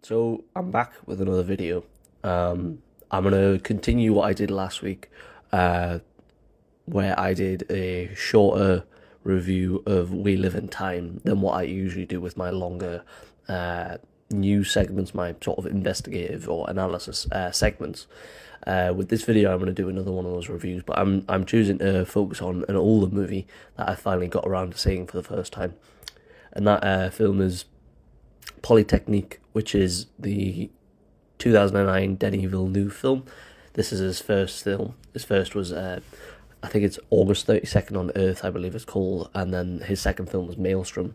So I'm back with another video. I'm gonna continue what I did last week, uh, where I did a shorter review of We Live in Time than what I usually do with my longer news segments, my sort of investigative or analysis segments. With this video, I'm going to do another one of those reviews, but I'm choosing to focus on an older movie that I finally got around to seeing for the first time, and that film is Polytechnique, which is the 2009 Denis Villeneuve film. This is his first film. His first was, I think it's August 32nd on Earth, I believe it's called, and then his second film was Maelstrom.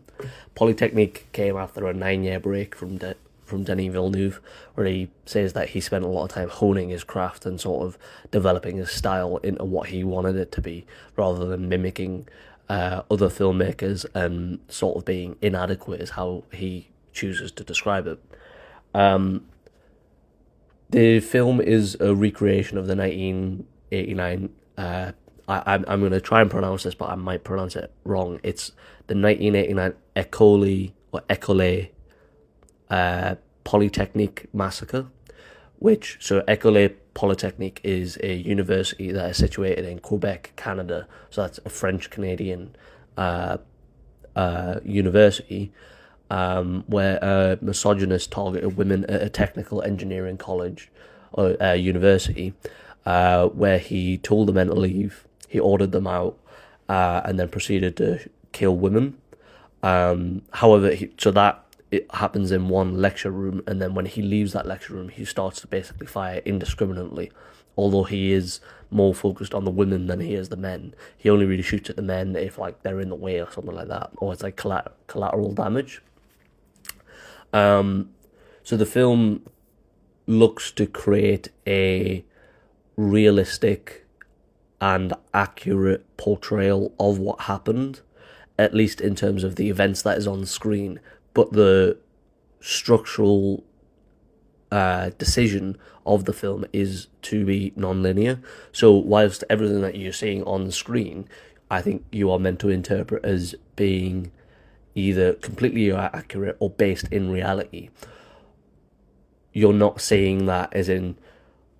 Polytechnique came after a 9-year break from Denis Villeneuve, where he says that he spent a lot of time honing his craft and sort of developing his style into what he wanted it to be, rather than mimicking other filmmakers and sort of being inadequate, is how he chooses to describe it. The film is a recreation of the 1989. I'm going to try and pronounce this, but I might pronounce it wrong. It's the 1989 Ecole Polytechnique massacre, Ecole Polytechnique is a university that is situated in Quebec, Canada. So that's a French Canadian university, where a misogynist targeted women at a technical engineering college or university, where he told the men to leave, he ordered them out, and then proceeded to kill women. However, so that it happens in one lecture room, and then when he leaves that lecture room, he starts to basically fire indiscriminately. Although he is more focused on the women than he is the men, he only really shoots at the men if like they're in the way or something like that, or it's like collateral damage. So the film looks to create a realistic and accurate portrayal of what happened, at least in terms of the events that is on screen, but the structural decision of the film is to be non-linear. So whilst everything that you're seeing on the screen, I think you are meant to interpret as being either completely accurate or based in reality. You're not seeing that as in,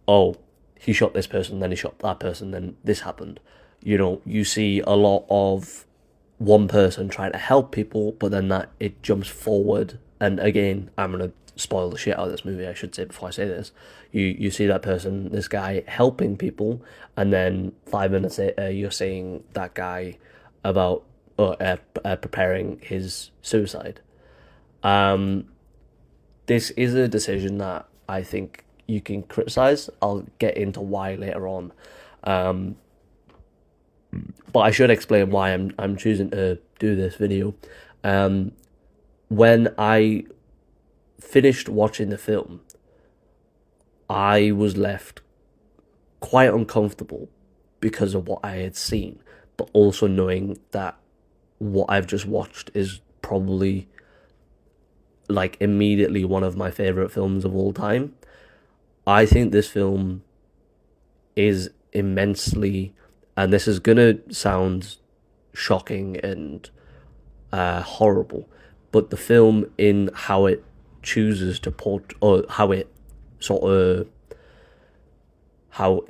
oh, he shot this person, then he shot that person, then this happened. You see a lot of one person trying to help people, but then that it jumps forward. And again, I'm gonna spoil the shit out of this movie, I should say before I say this. You see that person, this guy helping people, and then 5 minutes later you're seeing that guy about preparing his suicide. This is a decision that I think you can criticize. I'll get into why later on. But I should explain why I'm choosing to do this video. When I finished watching the film, I was left quite uncomfortable because of what I had seen, but also knowing that what I've just watched is probably like immediately one of my favorite films of all time. I think this film is immensely, and this is gonna sound shocking and horrible, but the film, in how it chooses to or how it sort of how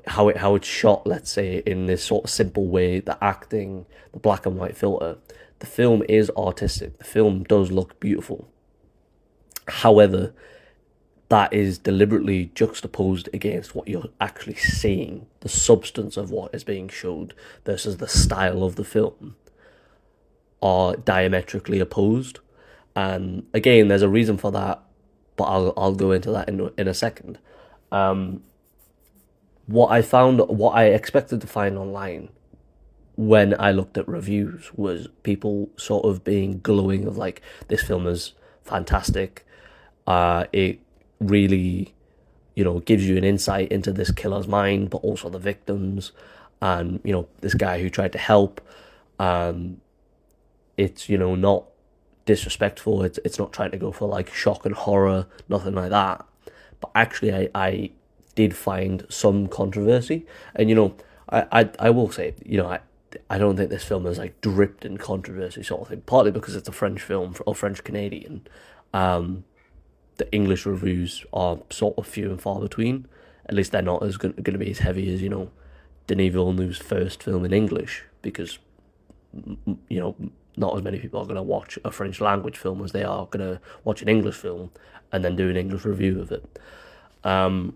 it's shot, let's say, in this sort of simple way, the acting, the black and white filter, the film is artistic. The film does look beautiful. However, that is deliberately juxtaposed against what you're actually seeing, the substance of what is being showed versus the style of the film, are diametrically opposed. And again, there's a reason for that, but I'll go into that in a second. What I expected to find online when I looked at reviews was people sort of being glowing of like, this film is fantastic. It really, gives you an insight into this killer's mind, but also the victims, and this guy who tried to help. It's not disrespectful. It's not trying to go for like shock and horror, nothing like that. But actually, I did find some controversy, and I will say, I don't think this film is like dripped in controversy sort of thing. Partly because it's a French film or French Canadian, the English reviews are sort of few and far between. At least they're not as going to be as heavy as, Denis Villeneuve's first film in English, because, not as many people are going to watch a French language film as they are going to watch an English film and then do an English review of it. I'm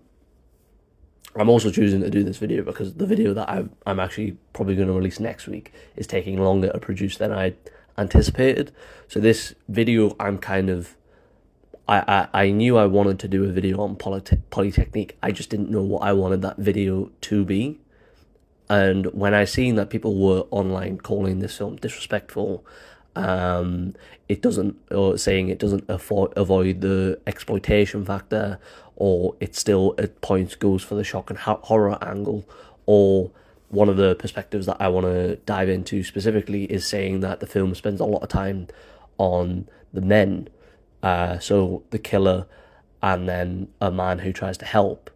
also choosing to do this video because the video that I'm actually probably going to release next week is taking longer to produce than I anticipated. So this video, I knew I wanted to do a video on Polytechnique. I just didn't know what I wanted that video to be. And when I seen that people were online calling this film disrespectful, saying it doesn't avoid the exploitation factor, or it still at points goes for the shock and horror angle, or one of the perspectives that I want to dive into specifically is saying that the film spends a lot of time on the men, so the killer and then a man who tries to help.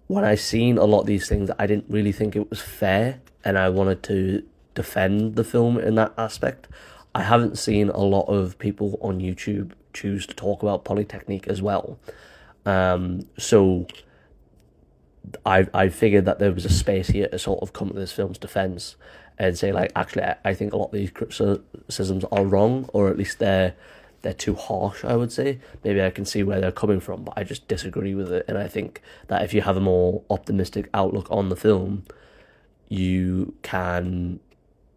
When I seen a lot of these things, I didn't really think it was fair, and I wanted to defend the film in that aspect. I haven't seen a lot of people on YouTube choose to talk about Polytechnique as well. So I figured that there was a space here to sort of come to this film's defense and say, like, actually, I think a lot of these criticisms are wrong, or at least they're too harsh, I would say. Maybe I can see where they're coming from, but I just disagree with it. And I think that if you have a more optimistic outlook on the film, you can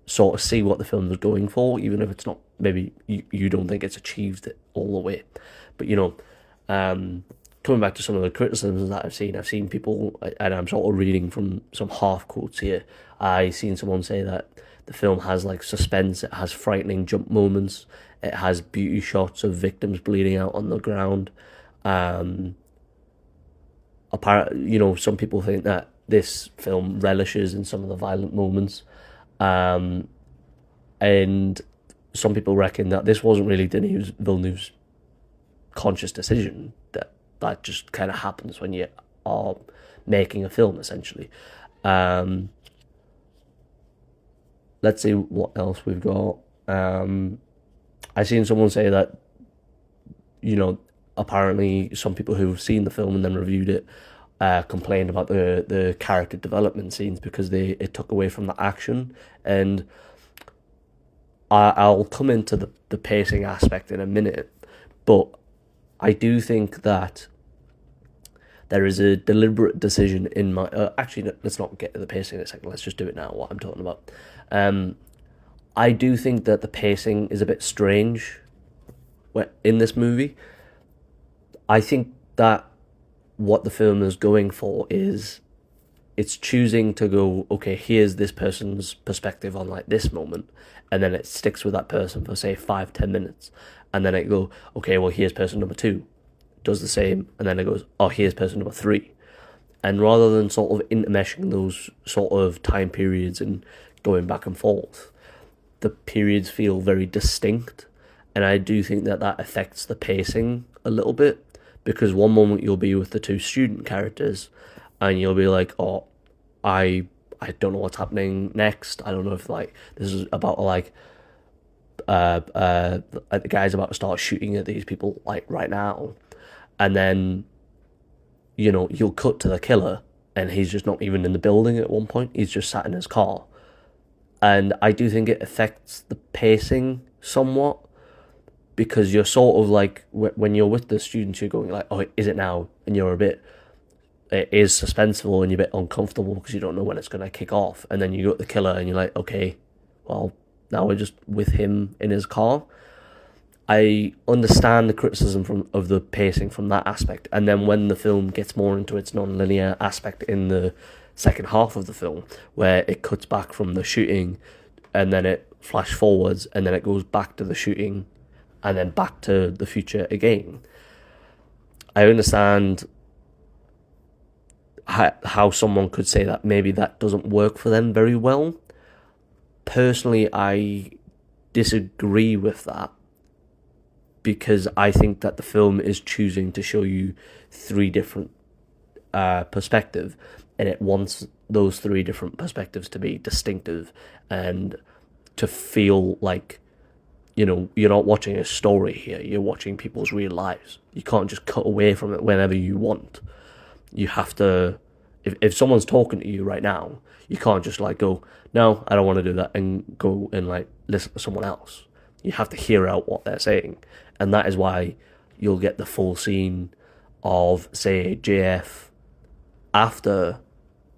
sort of see what the film is going for, even if it's not, maybe you don't think it's achieved it all the way. But, coming back to some of the criticisms that I've seen people, and I'm sort of reading from some half quotes here, I seen someone say that the film has like suspense, it has frightening jump moments, it has beauty shots of victims bleeding out on the ground. Some people think that this film relishes in some of the violent moments. And some people reckon that this wasn't really Denis Villeneuve's conscious decision, that just kind of happens when you are making a film, essentially. Let's see what else we've got. I seen someone say that, apparently some people who've seen the film and then reviewed it complained about the character development scenes because it took away from the action. And I'll come into the pacing aspect in a minute, but I do think that there is a deliberate decision in my... actually, let's not get to the pacing in a second. Let's just do it now, what I'm talking about. I do think that the pacing is a bit strange in this movie. I think that what the film is going for is it's choosing to go, okay, here's this person's perspective on like this moment, and then it sticks with that person for say 5-10 minutes, and then it go, okay, well, here's person number 2, does the same, and then it goes, oh, here's person number 3. And rather than sort of intermeshing those sort of time periods and going back and forth, the periods feel very distinct. And I do think that affects the pacing a little bit, because one moment you'll be with the 2 student characters and you'll be like, oh, I don't know what's happening next. I don't know if like this is about like the guy's about to start shooting at these people like right now. And then, you'll cut to the killer and he's just not even in the building at one point. He's just sat in his car. And I do think it affects the pacing somewhat, because you're sort of like, when you're with the students, you're going like, oh, is it now? And it is suspenseful and you're a bit uncomfortable because you don't know when it's going to kick off. And then you go at the killer and you're like, okay, well, now we're just with him in his car. I understand the criticism of the pacing from that aspect. And then when the film gets more into its non-linear aspect in the second half of the film, where it cuts back from the shooting and then it flash forwards and then it goes back to the shooting and then back to the future again, I understand how someone could say that maybe that doesn't work for them very well. Personally, I disagree with that, because I think that the film is choosing to show you 3 different perspectives, and it wants those 3 different perspectives to be distinctive and to feel like you're not watching a story here. You're watching people's real lives. You can't just cut away from it whenever you want. You have to, if someone's talking to you right now, you can't just like go, no, I don't want to do that, and go and like listen to someone else. You have to hear out what they're saying. And that is why you'll get the full scene of, say, JF after,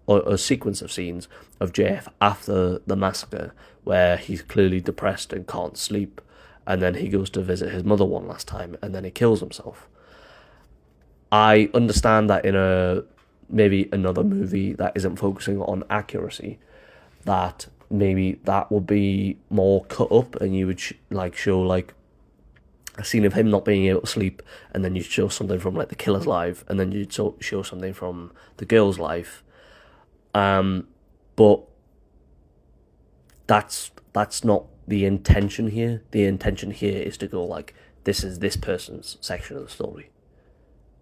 or a sequence of scenes of JF after the massacre, where he's clearly depressed and can't sleep, and then he goes to visit his mother one last time, and then he kills himself. I understand that in maybe another movie that isn't focusing on accuracy, that maybe that would be more cut up, and you would show like a scene of him not being able to sleep, and then you'd show something from like the killer's life, and then you'd show something from the girl's life. But that's not the intention here. The intention here is to go like, this is this person's section of the story,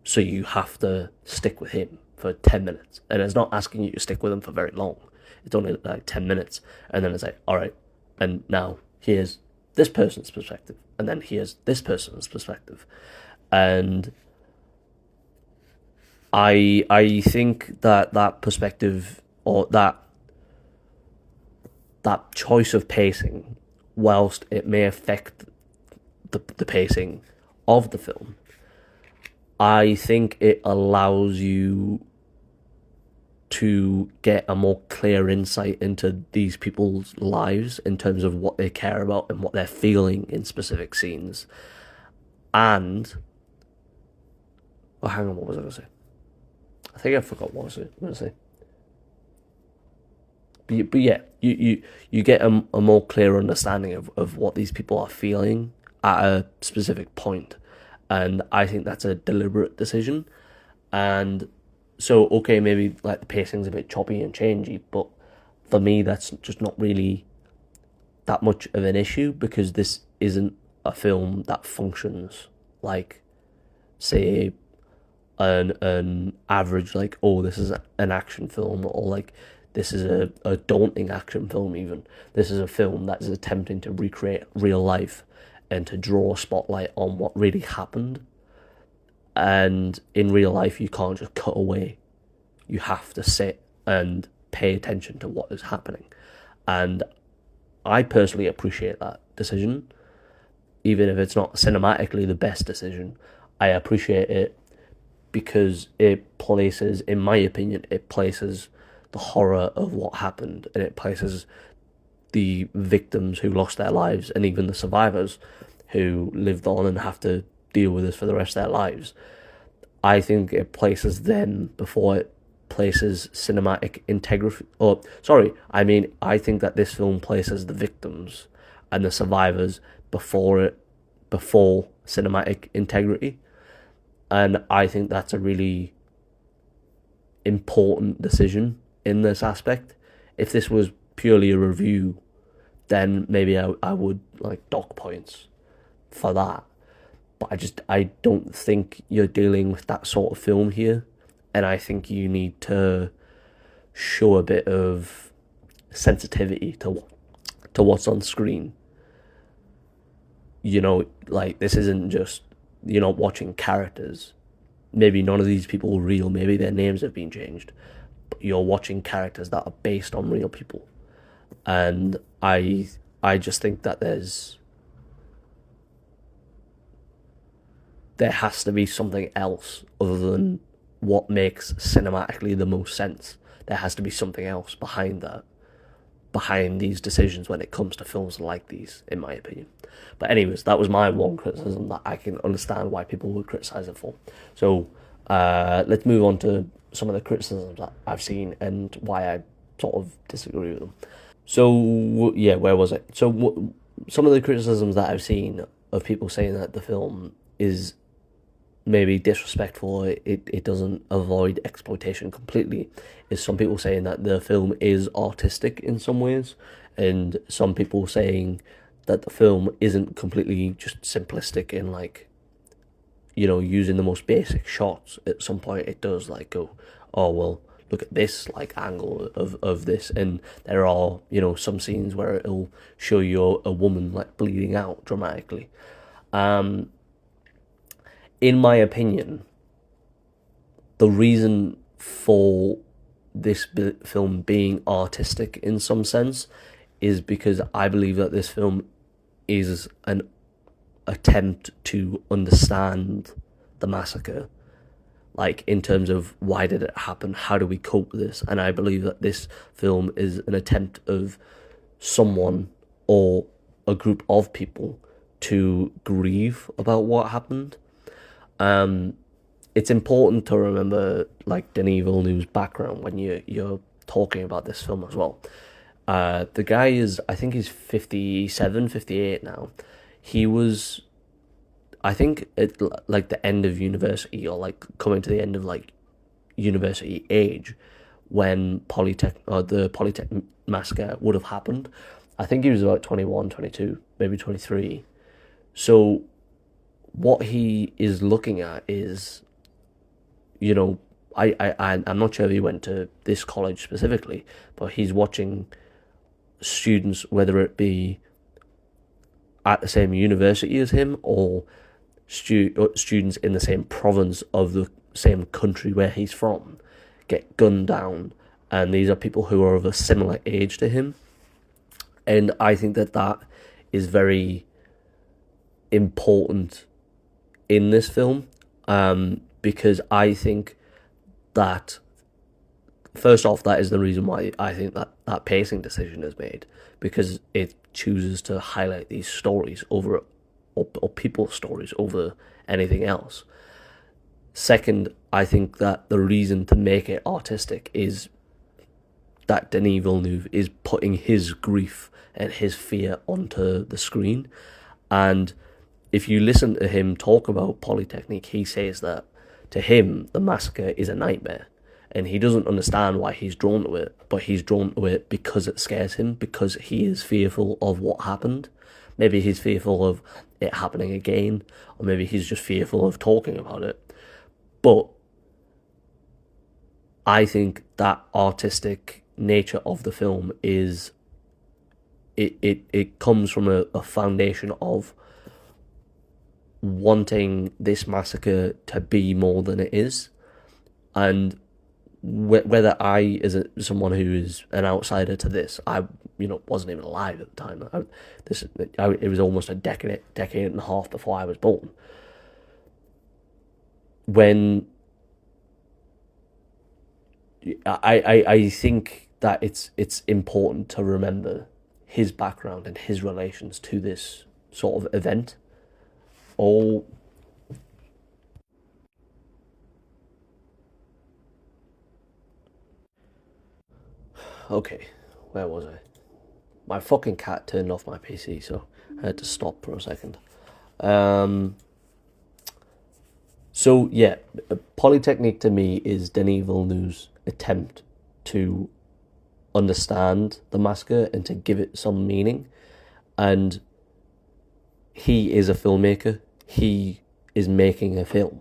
so you have to stick with him for 10 minutes, and it's not asking you to stick with him for very long. It's only like 10 minutes, and then it's like, all right, and now here's this person's perspective, and then here's this person's perspective. And I think that perspective, or that choice of pacing, whilst it may affect the pacing of the film, I think it allows you to get a more clear insight into these people's lives in terms of what they care about and what they're feeling in specific scenes. And hang on, what was I going to say? I think I forgot what I was going to say. But yeah, you get a more clear understanding of what these people are feeling at a specific point. And I think that's a deliberate decision. And so, okay, maybe like the pacing's a bit choppy and changey, but for me, that's just not really that much of an issue, because this isn't a film that functions like, say, an average, like, oh, this is an action film, or like, this is a daunting action film even. This is a film that is attempting to recreate real life and to draw a spotlight on what really happened. And in real life, you can't just cut away. You have to sit and pay attention to what is happening. And I personally appreciate that decision. Even if it's not cinematically the best decision, I appreciate it because it places, in my opinion, it places the horror of what happened, and it places the victims who lost their lives, and even the survivors who lived on and have to deal with this for the rest of their lives. I think it places them before it places cinematic integrity. I think that this film places the victims and the survivors before cinematic integrity. And I think that's a really important decision in this aspect. If this was purely a review, then maybe I would like dock points for that. But I don't think you're dealing with that sort of film here. And I think you need to show a bit of sensitivity to what's on screen. You know, like, this isn't just, you're not watching characters. Maybe none of these people are real. Maybe their names have been changed. But you're watching characters that are based on real people. And I just think that there has to be something else other than what makes cinematically the most sense. There has to be something else behind that, behind these decisions when it comes to films like these, in my opinion. But anyways, that was my one criticism that I can understand why people would criticise it for. So let's move on to some of the criticisms that I've seen and why I sort of disagree with them. So yeah, where was it? So some of the criticisms that I've seen of people saying that the film is maybe disrespectful, it doesn't avoid exploitation completely, is some people saying that the film is artistic in some ways, and some people saying that the film isn't completely just simplistic in, like, you know, using the most basic shots. At some point it does like go, oh well, look at this like angle of this, and there are, you know, some scenes where it'll show you a woman like bleeding out dramatically. In my opinion, the reason for this film being artistic in some sense is because I believe that this film is an attempt to understand the massacre, like in terms of why did it happen, how do we cope with this. And I believe that this film is an attempt of someone or a group of people to grieve about what happened. It's important to remember like Denis Villeneuve's background when you're talking about this film as well. The guy is, I think he's 57, 58 now. He was, I think, at like the end of university, or like coming to the end of like university age, when the Polytech massacre would have happened. I think he was about 21, 22, maybe 23. So what he is looking at is, you know, I'm not sure if he went to this college specifically, but he's watching students, whether it be at the same university as him or students in the same province of the same country where he's from, get gunned down, and these are people who are of a similar age to him. And I think that is very important in this film, because I think that, first off, that is the reason why I think that pacing decision is made, because it chooses to highlight these stories over, or people's stories over anything else. Second, I think that the reason to make it artistic is that Denis Villeneuve is putting his grief and his fear onto the screen. And if you listen to him talk about Polytechnique, he says that to him, the massacre is a nightmare. And he doesn't understand why he's drawn to it, but he's drawn to it because it scares him, because he is fearful of what happened. Maybe he's fearful of it happening again, or maybe he's just fearful of talking about it. But I think that artistic nature of the film is, it comes from a foundation of wanting this massacre to be more than it is. And whether I, as someone who is an outsider to this, I wasn't even alive at the time. It was almost a decade and a half before I was born. When I think that it's important to remember his background and his relations to this sort of event. Okay, where was I? My fucking cat turned off my PC, so I had to stop for a second. So yeah, Polytechnique to me is Denis Villeneuve's attempt to understand the massacre and to give it some meaning. And he is a filmmaker. He is making a film,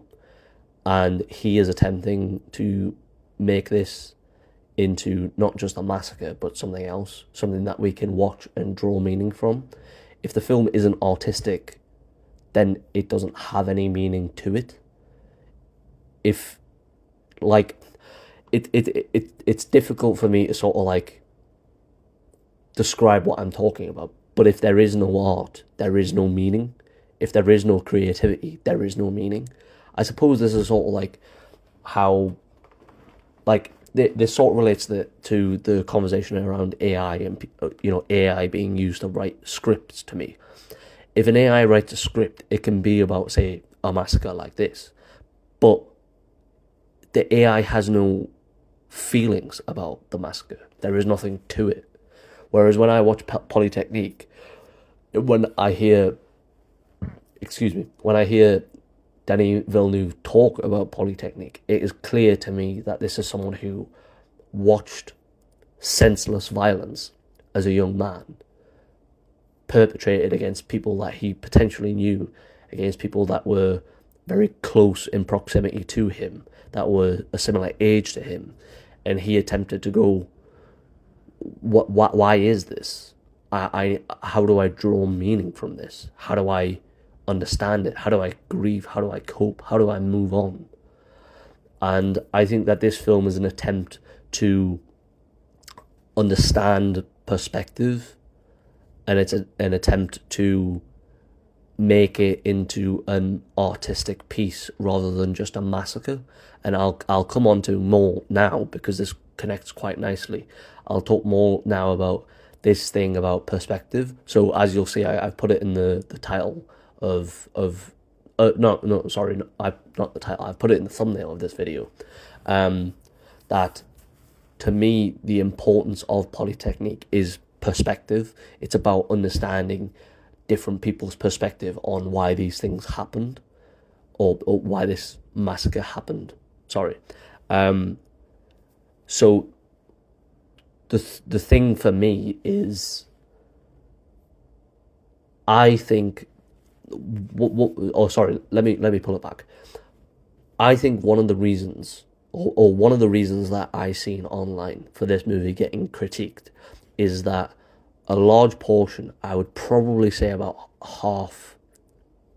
and he is attempting to make this into not just a massacre, but something else, something that we can watch and draw meaning from. If the film isn't artistic, then it doesn't have any meaning to it. If, like, it's difficult for me to sort of like describe what I'm talking about. But if there is no art, there is no meaning. If there is no creativity, there is no meaning. I suppose this is sort of like how, like, this sort of relates to the conversation around AI and, AI being used to write scripts to me. If an AI writes a script, it can be about, say, a massacre like this. But the AI has no feelings about the massacre. There is nothing to it. Whereas when I watch Polytechnique, when I hear Denis Villeneuve talk about Polytechnique, it is clear to me that this is someone who watched senseless violence as a young man perpetrated against people that he potentially knew, against people that were very close in proximity to him, that were a similar age to him. and he attempted to go, why is this? How do I draw meaning from this? How do I understand it? How do I grieve? How do I cope? How do I move on? And I think that this film is an attempt to understand perspective, and it's an attempt to make it into an artistic piece rather than just a massacre. And I'll come on to more now, because this connects quite nicely. I'll talk more now about this thing about perspective. So as you'll see, I've put it in the title of not the title. I've put it in the thumbnail of this video. That to me, the importance of Polytechnique is perspective. It's about understanding different people's perspective on why these things happened, or why this massacre happened. Sorry. So the thing for me is, I think, let me pull it back. I think one of the reasons, or one of the reasons that I seen online for this movie getting critiqued, is that a large portion, I would probably say about half,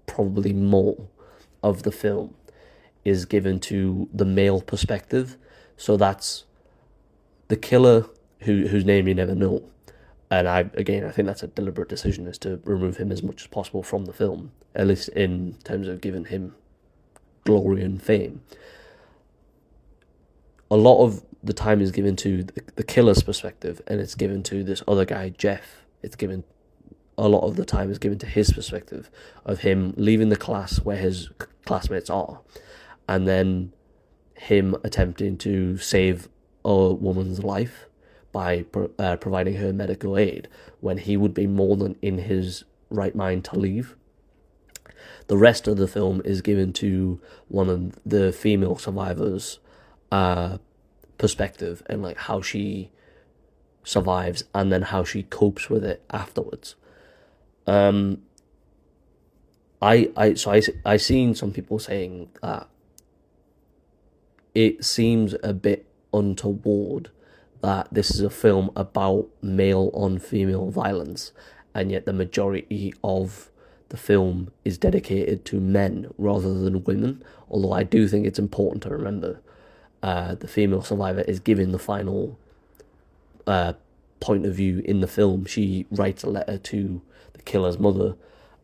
probably more, of the film is given to the male perspective. So that's the killer, whose name you never know. And I think that's a deliberate decision, is to remove him as much as possible from the film, at least in terms of giving him glory and fame. A lot of the time is given to the killer's perspective, and it's given to this other guy, Jeff. A lot of the time is given to his perspective of him leaving the class where his classmates are, and then him attempting to save a woman's life by providing her medical aid when he would be more than in his right mind to leave. The rest of the film is given to one of the female survivors' perspective, and like how she survives and then how she copes with it afterwards. I seen some people saying that it seems a bit untoward that this is a film about male on female violence, and yet the majority of the film is dedicated to men rather than women. Although I do think it's important to remember the female survivor is given the final point of view in the film. She writes a letter to the killer's mother,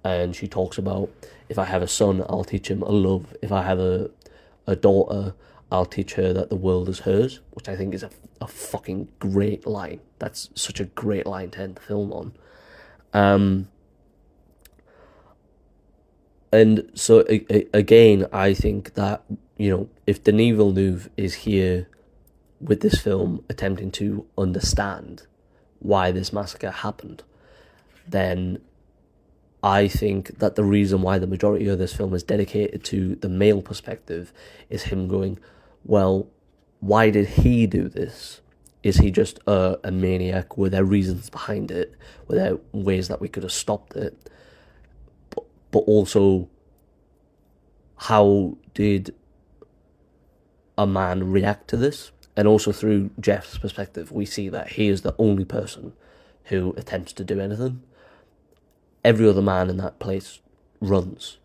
and she talks about, if I have a son, I'll teach him a love. If I have a daughter, I'll teach her that the world is hers, which I think is a fucking great line. That's such a great line to end the film on. And so, again, I think that, if Denis Villeneuve is here with this film attempting to understand why this massacre happened, then I think that the reason why the majority of this film is dedicated to the male perspective is him going, well, why did he do this? Is he just a maniac? Were there reasons behind it? Were there ways that we could have stopped it? But also, how did a man react to this? And also through Jeff's perspective, we see that he is the only person who attempts to do anything. Every other man in that place runs.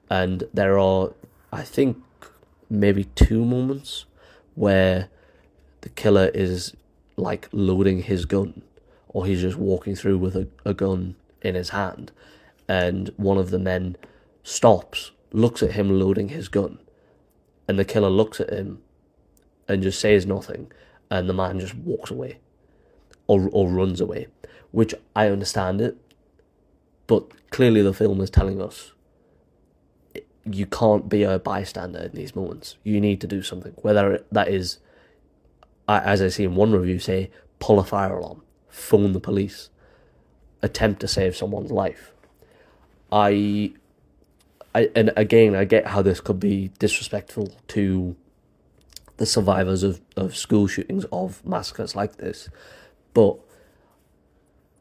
And there are, I think, maybe 2 moments where the killer is like loading his gun, or he's just walking through with a gun in his hand, and one of the men stops, looks at him loading his gun, and the killer looks at him and just says nothing, and the man just walks away or runs away, which I understand it, but clearly the film is telling us you can't be a bystander in these moments. You need to do something, whether that is, as I see in one review say, pull a fire alarm, phone the police, attempt to save someone's life. And again, I get how this could be disrespectful to the survivors of school shootings, of massacres like this, but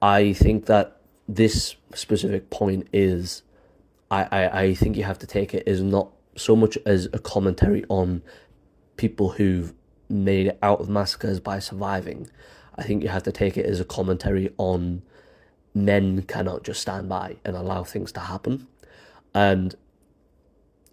I think that this specific point is, I think you have to take it as not so much as a commentary on people who've made it out of massacres by surviving. I think you have to take it as a commentary on men cannot just stand by and allow things to happen. And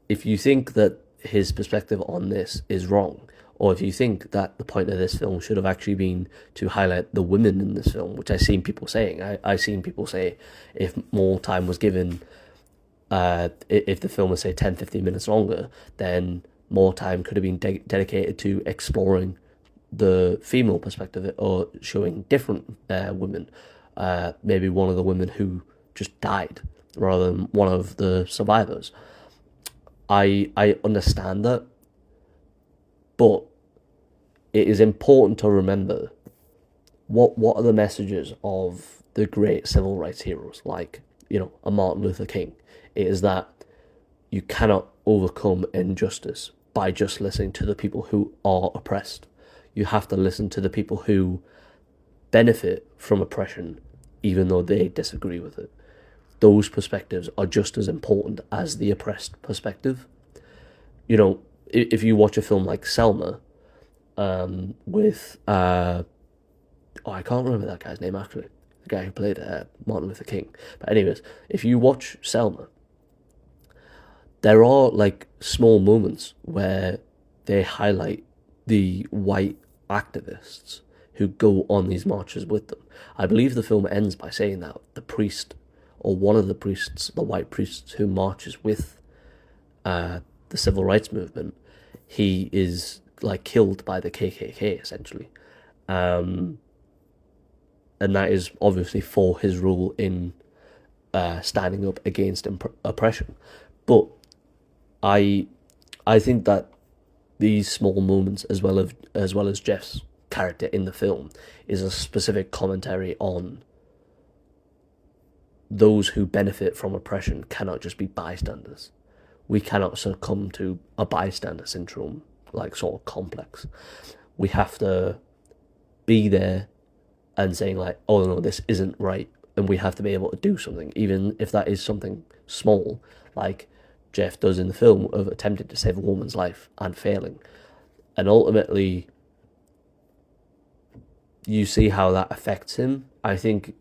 if you think that his perspective on this is wrong, or if you think that the point of this film should have actually been to highlight the women in this film, which I've seen people saying. I've seen people say if more time was given, if the film was, say, 10, 15 minutes longer, then more time could have been dedicated to exploring the female perspective or showing different women. Maybe one of the women who just died rather than one of the survivors. I understand that, but it is important to remember what are the messages of the great civil rights heroes, like, a Martin Luther King. It is that you cannot overcome injustice by just listening to the people who are oppressed. You have to listen to the people who benefit from oppression, even though they disagree with it. Those perspectives are just as important as the oppressed perspective. If you watch a film like Selma, with I can't remember that guy's name actually, the guy who played Martin Luther King. But anyways, if you watch Selma, there are like small moments where they highlight the white activists who go on these marches with them. I believe the film ends by saying that the priest, or one of the priests, the white priests who marches with the civil rights movement, he is like killed by the KKK essentially, and that is obviously for his role in standing up against oppression. But I think that these small moments, as well as Jeff's character in the film, is a specific commentary on those who benefit from oppression cannot just be bystanders. We cannot succumb to a bystander syndrome, like, sort of complex. We have to be there and saying like, oh no, this isn't right, and we have to be able to do something, even if that is something small, like Jeff does in the film, of attempting to save a woman's life and failing. And ultimately, you see how that affects him. I think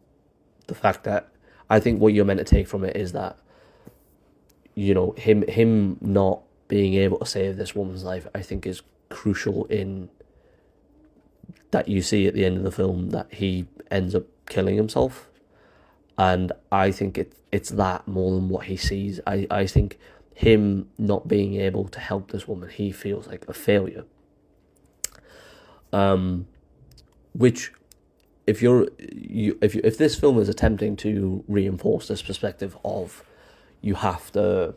what you're meant to take from it is that, him not being able to save this woman's life, I think, is crucial in that you see at the end of the film that he ends up killing himself. And I think it's that more than what he sees. I think him not being able to help this woman, he feels like a failure. Which, if this film is attempting to reinforce this perspective of you have to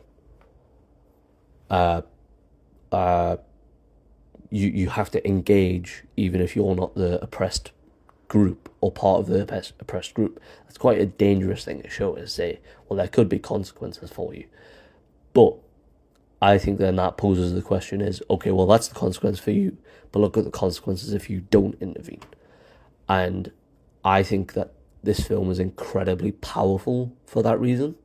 you have to engage even if you're not the oppressed group or part of the oppressed group, that's quite a dangerous thing to show, is say, well, there could be consequences for you. But I think then that poses the question is, okay, well, that's the consequence for you, but look at the consequences if you don't intervene. And I think that this film is incredibly powerful for that reason.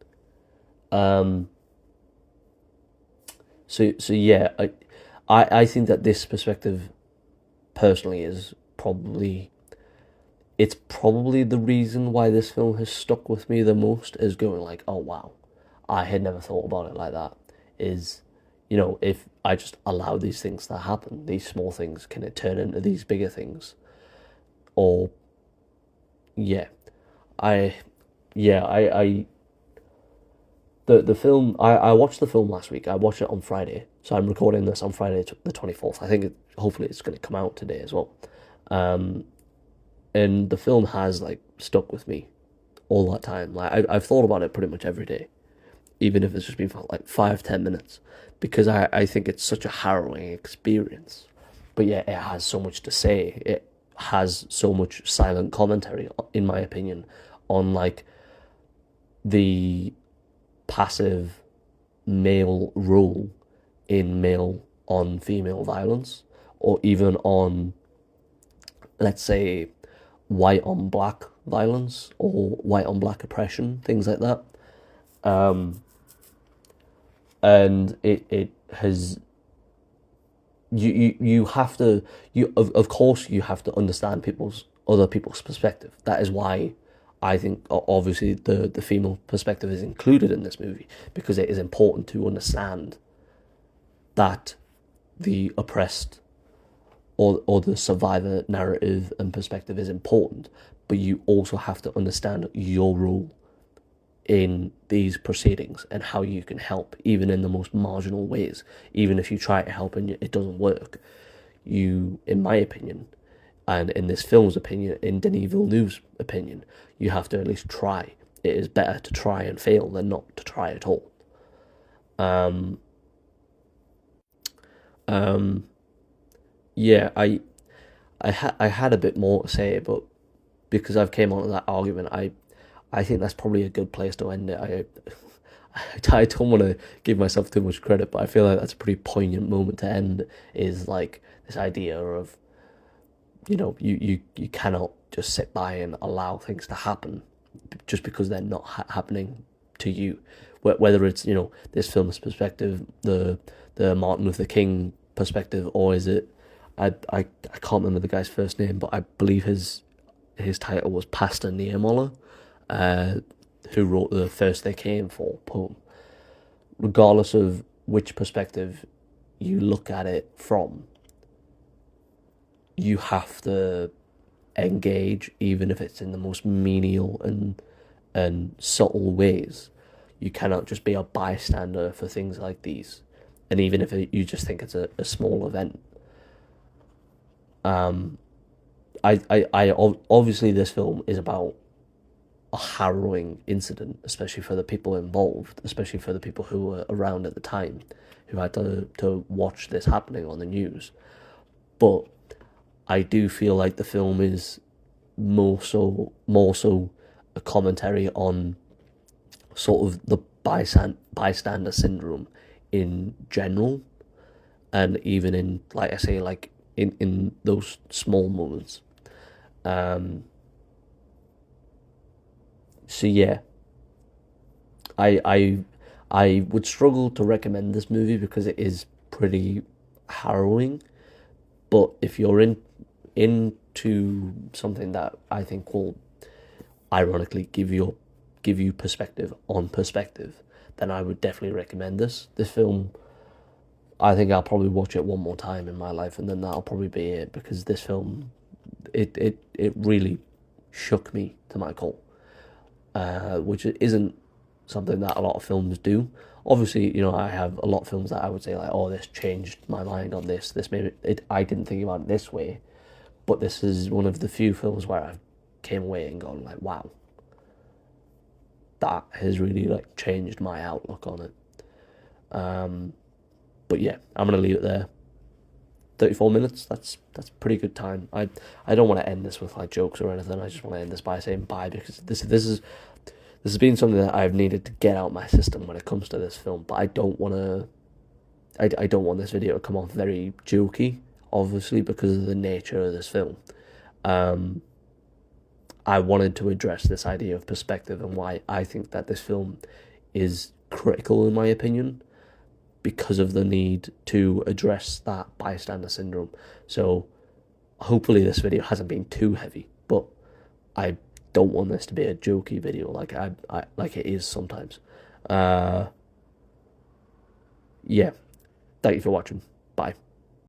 So yeah, I think that this perspective personally is probably the reason why this film has stuck with me the most, is going like, oh wow, I had never thought about it like that. Is, if I just allow these things to happen, these small things can turn into these bigger things. Or the film, I watched the film last week. I watched it on Friday, so I'm recording this on Friday the 24th. I think hopefully it's going to come out today as well. And the film has like stuck with me all that time. Like I've thought about it pretty much every day, even if it's just been for like 5-10 minutes, because I think it's such a harrowing experience. But yeah, it has so much to say. It has so much silent commentary, in my opinion, on like the passive male role in male on female violence, or even on, let's say, white on black violence or white on black oppression, things like that. And it has you have to, of course you have to understand other people's perspective. That is why I think obviously the female perspective is included in this movie, because it is important to understand that the oppressed or the survivor narrative and perspective is important, but you also have to understand your role in these proceedings and how you can help, even in the most marginal ways. Even if you try to help and it doesn't work, you, in my opinion, and in this film's opinion, in Denis Villeneuve's opinion, you have to at least try. It is better to try and fail than not to try at all. Yeah, I had a bit more to say, but because I've came on to that argument, I think that's probably a good place to end it. I don't want to give myself too much credit, but I feel like that's a pretty poignant moment to end. Is like this idea of, you cannot just sit by and allow things to happen just because they're not happening to you. Whether it's this film's perspective, the Martin Luther King perspective, or is it I can't remember the guy's first name, but I believe his title was Pastor Niemöller, who wrote the First They Came For poem. Regardless of which perspective you look at it from, you have to engage, even if it's in the most menial and subtle ways. You cannot just be a bystander for things like these, and even if you just think it's a small event. I obviously this film is about a harrowing incident, especially for the people involved, especially for the people who were around at the time, who had to watch this happening on the news. But I do feel like the film is more so a commentary on sort of the bystander syndrome in general, and even in, like I say, like in those small moments. So yeah, I would struggle to recommend this movie because it is pretty harrowing. But if you're into something that I think will ironically give you perspective on perspective, then I would definitely recommend this film. I think I'll probably watch it one more time in my life, and then that'll probably be it, because this film, it really shook me to my core, which isn't something that a lot of films do. Obviously, I have a lot of films that I would say like, oh, this changed my mind on this. This made it. I didn't think about it this way, but this is one of the few films where I came away and gone like, wow, that has really like changed my outlook on it. But yeah, I'm gonna leave it there. 34 minutes. That's pretty good time. I don't want to end this with like jokes or anything. I just want to end this by saying bye, because this has been something that I've needed to get out my system when it comes to this film. But I don't want to. I don't want this video to come off very jokey, obviously, because of the nature of this film. I wanted to address this idea of perspective and why I think that this film is critical, in my opinion, because of the need to address that bystander syndrome. So hopefully this video hasn't been too heavy, but I don't want this to be a jokey video like I like it is sometimes. Yeah, thank you for watching. Bye.